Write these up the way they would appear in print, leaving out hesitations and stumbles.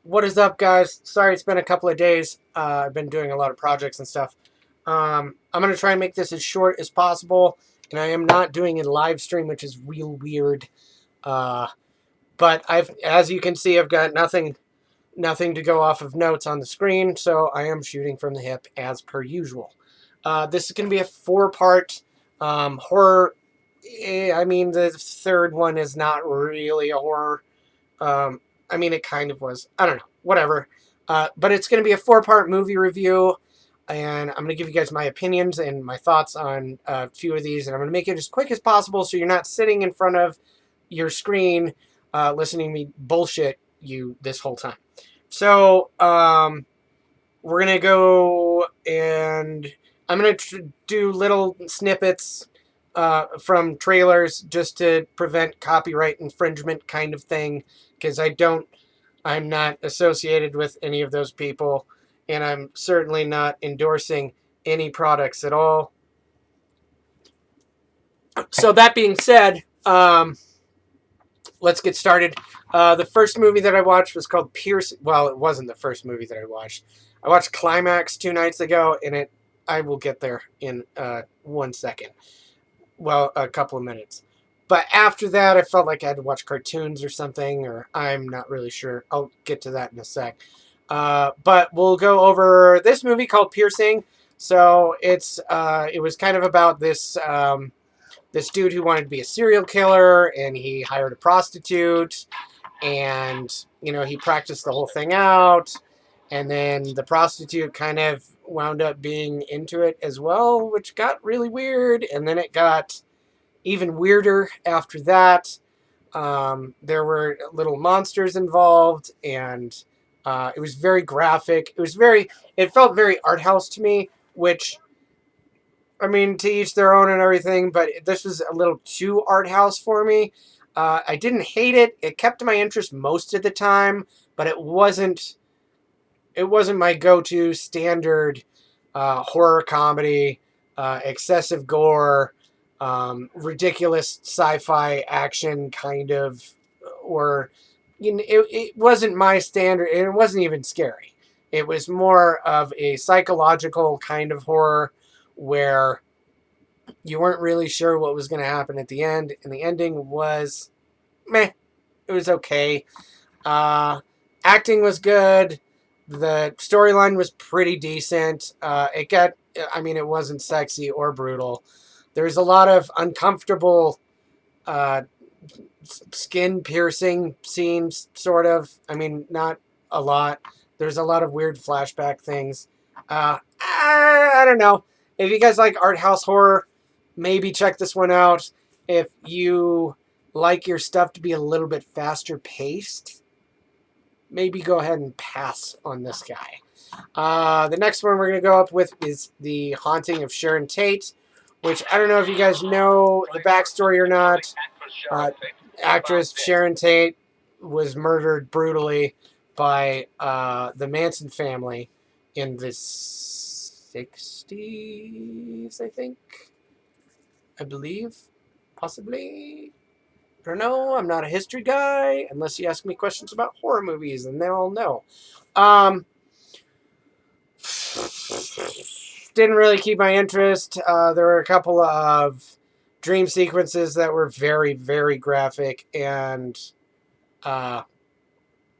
What is up, guys? Sorry it's been a couple of days. I've been doing a lot of projects and stuff. I'm going to try and make this as short as possible, and I am not doing a live stream, which is real weird. Uh, but as you can see, I've got nothing to go off of notes on the screen, so I am shooting from the hip as per usual. This is going to be a four-part horror. I mean, the third one is not really a horror. Um, I mean, it kind of was. I don't know. Whatever. But it's going to be a four-part movie review, and I'm going to give you guys my opinions and my thoughts on a few of these, and I'm going to make it as quick as possible so you're not sitting in front of your screen listening to me bullshit you this whole time. So we're going to go and I'm going to do little snippets from trailers just to prevent copyright infringement kind of thing, because I'm not associated with any of those people, and I'm certainly not endorsing any products at all. So that being said, let's get started. The first movie that I watched was called Pierce. Well, it wasn't the first movie that I watched. I watched Climax 2 nights ago, and I will get there in 1 second. Well, a couple of minutes. But after that, I felt like I had to watch cartoons or something, or I'm not really sure. I'll get to that in a sec. But we'll go over this movie called Piercing. So it was kind of about this dude who wanted to be a serial killer, and he hired a prostitute, and he practiced the whole thing out, and then the prostitute kind of wound up being into it as well, which got really weird, and then it got even weirder after that. There were little monsters involved, and it was very graphic. It felt very art house to me, which, I mean, to each their own and everything, but this was a little too art house for me. I didn't hate it. It kept my interest most of the time, but it wasn't my go-to standard horror comedy, excessive gore, ridiculous sci-fi action kind of, or it wasn't my standard, and it wasn't even scary. It was more of a psychological kind of horror where you weren't really sure what was going to happen at the end, and the ending was meh. It was okay. Uh, Acting was good. The storyline was pretty decent. I mean, it wasn't sexy or brutal. There's a lot of uncomfortable uh, skin piercing scenes, sort of. I mean, not a lot. There's a lot of weird flashback things. I don't know. If you guys like art house horror, maybe check this one out. If you like your stuff to be a little bit faster paced, maybe go ahead and pass on this guy. The next one we're going to go up with is The Haunting of Sharon Tate, which I don't know if you guys know the backstory or not. Actress Sharon Tate was murdered brutally by the Manson family in the 60s, I think. I believe. Possibly. I don't know. I'm not a history guy, unless you ask me questions about horror movies, and then I'll know. Didn't really keep my interest. There were a couple of dream sequences that were very, very graphic, and I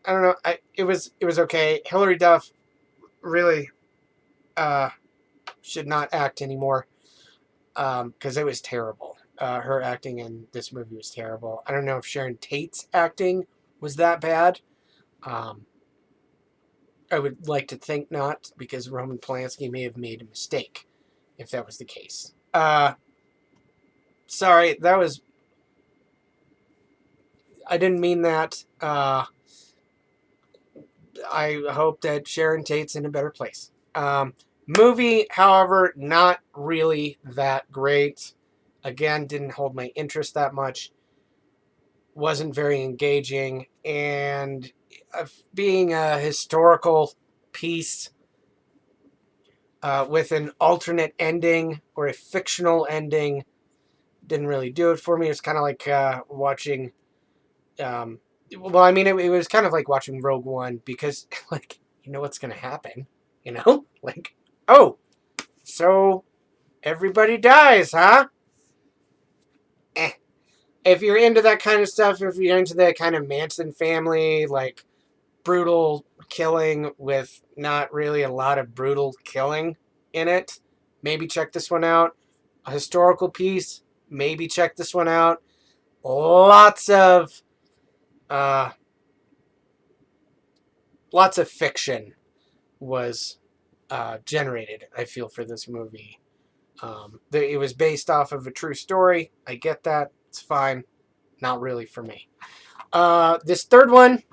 don't know. It was okay. Hilary Duff really should not act anymore, because it was terrible. Her acting in this movie was terrible. I don't know if Sharon Tate's acting was that bad. Um, I would like to think not, because Roman Polanski may have made a mistake if that was the case. Sorry, I didn't mean that. I hope that Sharon Tate's in a better place. Movie, however, not really that great. Again, didn't hold my interest that much. Wasn't very engaging. And being a historical piece with an alternate ending or a fictional ending didn't really do it for me. It's kind of like watching Well, I mean, it was kind of like watching Rogue One because, like, you know what's going to happen, you know? Like, oh, so everybody dies, huh? Eh. If you're into that kind of stuff, if you're into that kind of Manson family, like brutal killing with not really a lot of brutal killing in it, maybe check this one out. A historical piece, maybe check this one out. Lots of uh, lots of fiction was generated, I feel, for this movie. It was based off of a true story. I get that. It's fine. Not really for me. This third one,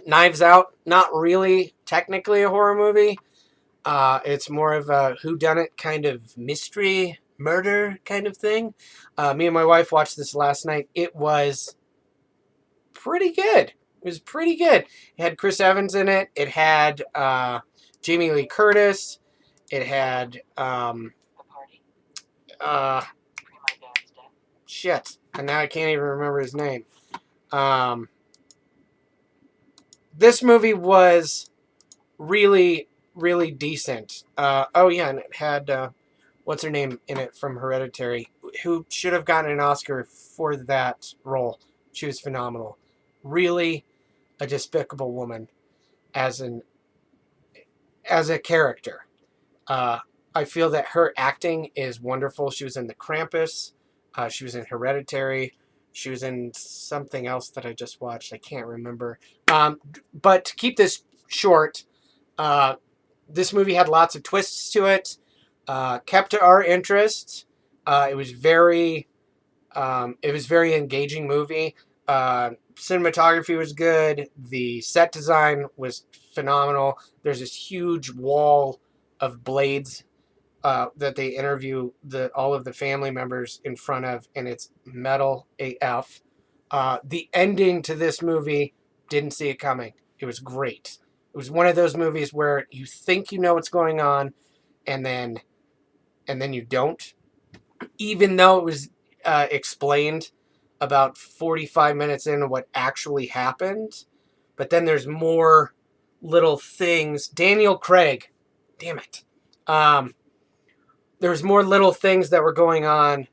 Knives Out, not really technically a horror movie. It's more of a whodunit kind of mystery, murder kind of thing. Me and my wife watched this last night. It was pretty good. It was pretty good. It had Chris Evans in it. It had Jamie Lee Curtis. It had uh, shit, and now I can't even remember his name. Um, this movie was really, really decent. Oh yeah, and it had what's her name in it from Hereditary, who should have gotten an Oscar for that role. She was phenomenal. Really, a despicable woman as an as a character. Uh, I feel that her acting is wonderful. She was in The Krampus. She was in Hereditary. She was in something else that I just watched. I can't remember. But to keep this short, uh, this movie had lots of twists to it. Kept to our interest. It was very engaging movie. Cinematography was good. The set design was phenomenal. There's this huge wall of blades that they interview all of the family members in front of, and it's metal AF. The ending to this movie, didn't see it coming. It was great. It was one of those movies where you think you know what's going on, and then you don't, even though it was explained about 45 minutes into what actually happened. But then there's more little things. Daniel Craig, damn it. There was more little things that were going on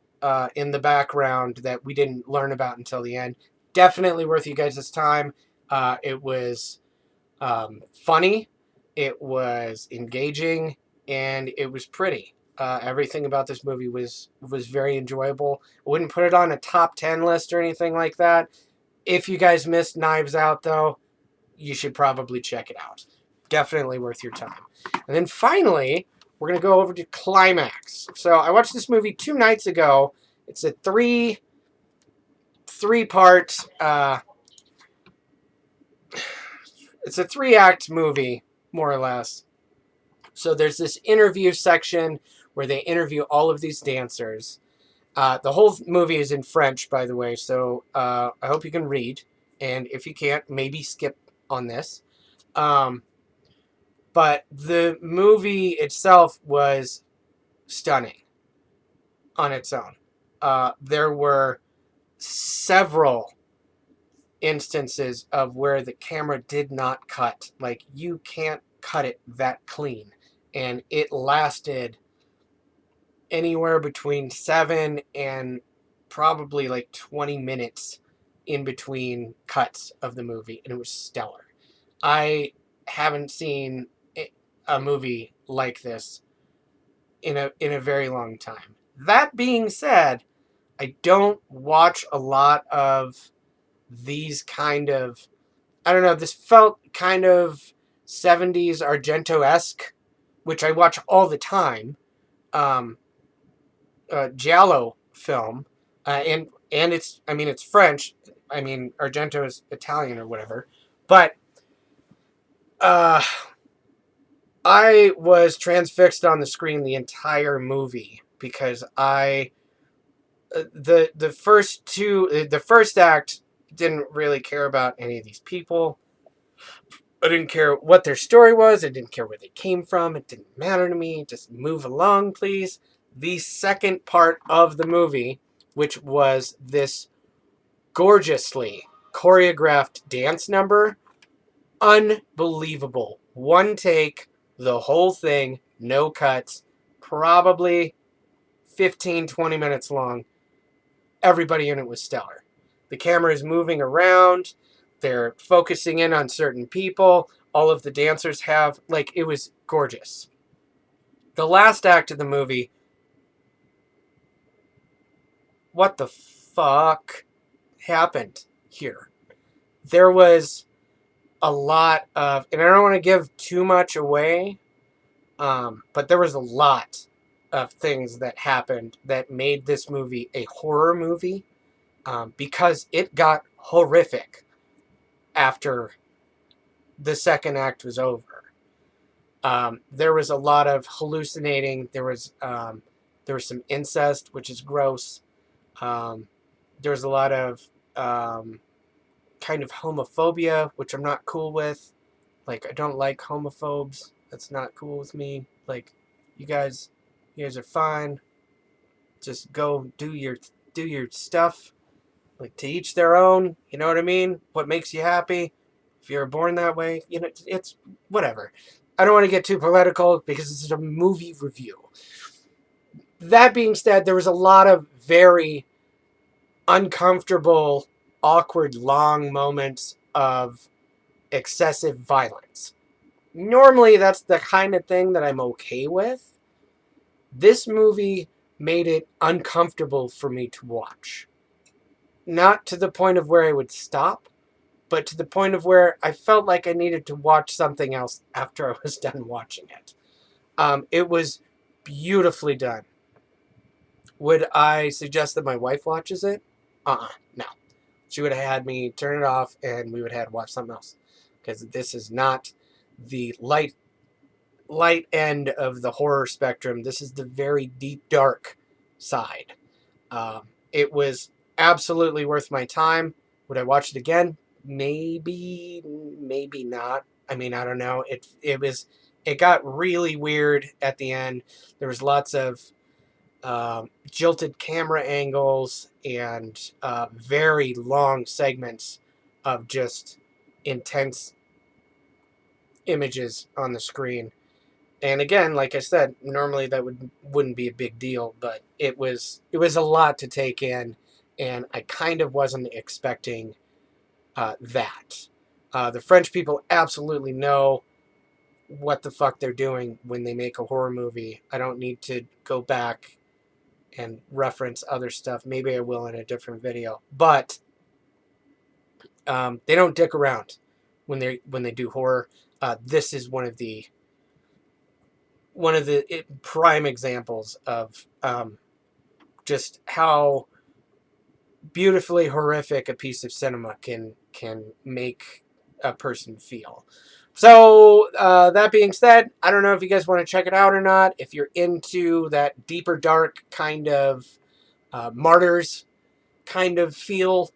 in the background that we didn't learn about until the end. Definitely worth you guys' time. It was funny, it was engaging, and it was pretty. Everything about this movie was very enjoyable. I wouldn't put it on a top 10 list or anything like that. If you guys missed Knives Out, though, you should probably check it out. Definitely worth your time. And then finally, we're going to go over to Climax. So I watched this movie 2 nights ago. It's a three part it's a 3-act movie, more or less. So there's this interview section where they interview all of these dancers. The whole movie is in French, by the way, so I hope you can read. And if you can't, maybe skip on this. But the movie itself was stunning on its own. There were several instances of where the camera did not cut. Like, you can't cut it that clean. And it lasted anywhere between 7 and probably like 20 minutes in between cuts of the movie, and it was stellar. I haven't seen a movie like this in a very long time. That being said, I don't watch a lot of these kind of, I don't know, this felt kind of 70s Argento-esque, which I watch all the time. Giallo film, and it's, I mean, it's French. I mean, Argento is Italian or whatever, but uh, I was transfixed on the screen the entire movie because the first act didn't really care about any of these people. I didn't care what their story was. I didn't care where they came from. It didn't matter to me. Just move along, please. The second part of the movie, which was this gorgeously choreographed dance number. Unbelievable. One take, the whole thing, no cuts, probably 15, 20 minutes long. Everybody in it was stellar. The camera is moving around. They're focusing in on certain people. All of the dancers have, like, it was gorgeous. The last act of the movie, what the fuck happened here? There was a lot of, and I don't want to give too much away, but there was a lot of things that happened that made this movie a horror movie, because it got horrific after the second act was over. There was a lot of hallucinating. There was some incest, which is gross. There was a lot of kind of homophobia, which I'm not cool with. Like, I don't like homophobes. That's not cool with me. Like, you guys are fine. Just go do your stuff. Like, to each their own. You know what I mean? What makes you happy? If you're born that way, you know, it's whatever. I don't want to get too political because this is a movie review. That being said, there was a lot of very uncomfortable, awkward, long moments of excessive violence. Normally, that's the kind of thing that I'm okay with. This movie made it uncomfortable for me to watch. Not to the point of where I would stop, but to the point of where I felt like I needed to watch something else after I was done watching it. It was beautifully done. Would I suggest that my wife watches it? No. She would have had me turn it off and we would have had to watch something else. Because this is not the light end of the horror spectrum. This is the very deep, dark side. It was absolutely worth my time. Would I watch it again? Maybe, maybe not. I mean, I don't know. It got really weird at the end. There was lots of jilted camera angles and very long segments of just intense images on the screen. And again, like I said, normally that wouldn't be a big deal, but it was a lot to take in, and I kind of wasn't expecting that. The French people absolutely know what the fuck they're doing when they make a horror movie. I don't need to go back and reference other stuff. Maybe I will in a different video, but they don't dick around when they do horror. This is one of the prime examples of just how beautifully horrific a piece of cinema can make a person feel. So that being said, I don't know if you guys want to check it out or not. If you're into that deeper, dark kind of martyrs kind of feel,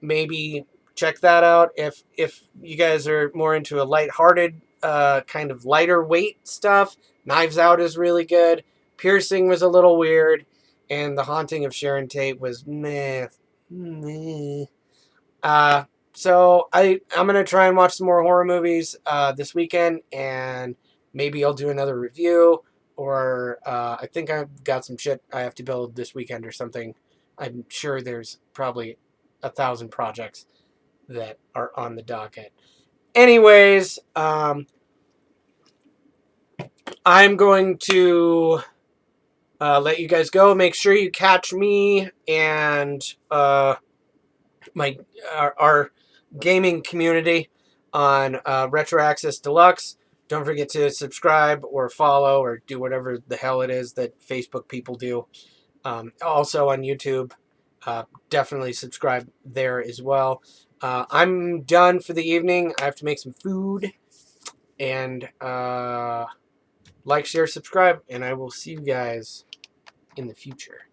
maybe check that out. If you guys are more into a lighthearted, kind of lighter weight stuff, Knives Out is really good. Piercing was a little weird, and The Haunting of Sharon Tate was meh. Meh. So I'm gonna try and watch some more horror movies this weekend, and maybe I'll do another review, or I think I've got some shit I have to build this weekend or something. I'm sure there's probably 1,000 projects that are on the docket. Anyways, I'm going to let you guys go. Make sure you catch me and my our gaming community on Retro Access Deluxe. Don't forget to subscribe or follow or do whatever the hell it is that Facebook people do. Also on YouTube, definitely subscribe there as well. I'm done for the evening. I have to make some food. And like, share, subscribe. And I will see you guys in the future.